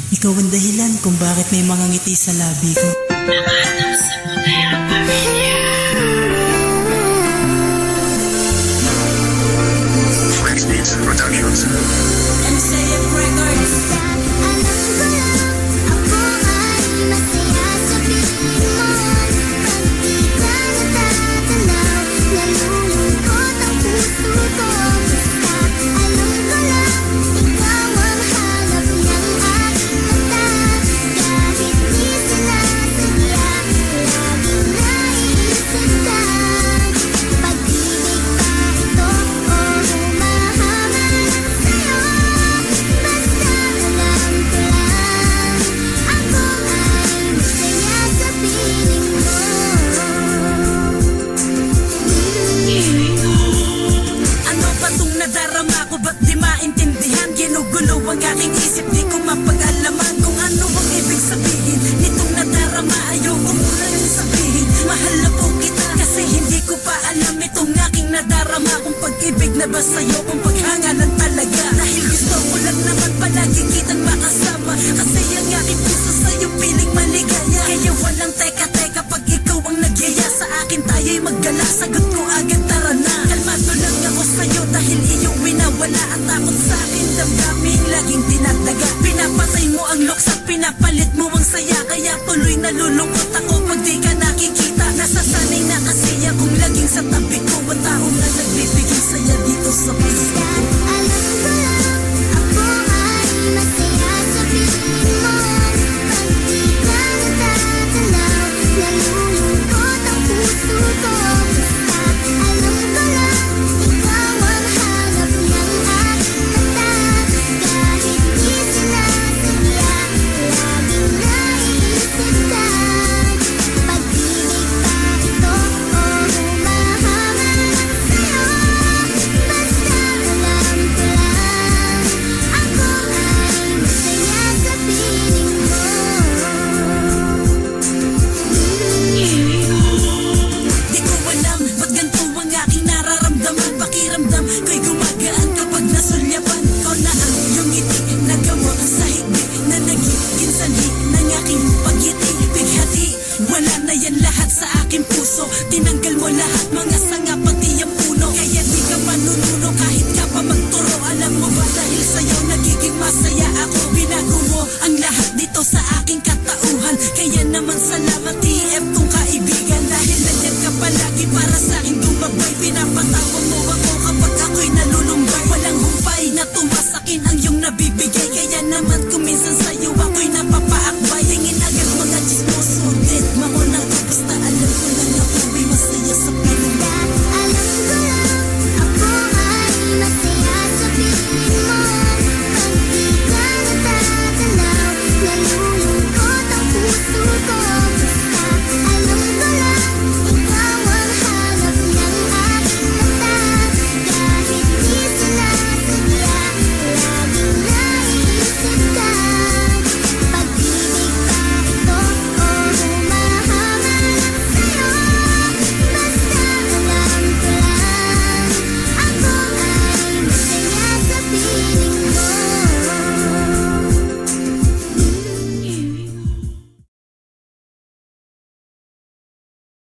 Ikaw ang dahilan kung bakit may mga ngiti sa labi ko. Flex Beats Productions. MCF Records. Nadarama ko ba't di maintindihan? Ginugulo ang aking isip, di ko mapag-alaman kung ano ang ibig sabihin nitong nadarama. Ayoko muna yung sabihin, mahal na po kita, kasi hindi ko pa alam itong aking nadarama. Kung pag-ibig na ba sa'yo, kung paghangalan talaga. Dahil gusto ko lang naman palagi kitang makasama, kasi ang aking puso sa'yo piling maligaya. Kaya walang teka-teka pag ikaw ang nagyaya sa akin, tayo'y maggala, sagot ko agad, tara na. Kalmado lang ako sa'yo dahil iyong winawala ang takot sa akin. Damdaming laging tinataga, pinapatay mo ang looks at pinapalit mo ang saya. Kaya tuloy nalulungkot ako pag di ka nakikita. Nasasanay na kasi akong laging sa tabi ko, ang taong na nagbibigay saya dito sa puso ko. Pakiramdam ko'y gumagaan kapag nasulyapan ko na ang iyong ngiti. Nagawa sa higbi na nagiging sanhi ng aking pagngiti. Bighati, wala na yan lahat sa aking puso. Tinanggal mo lahat mga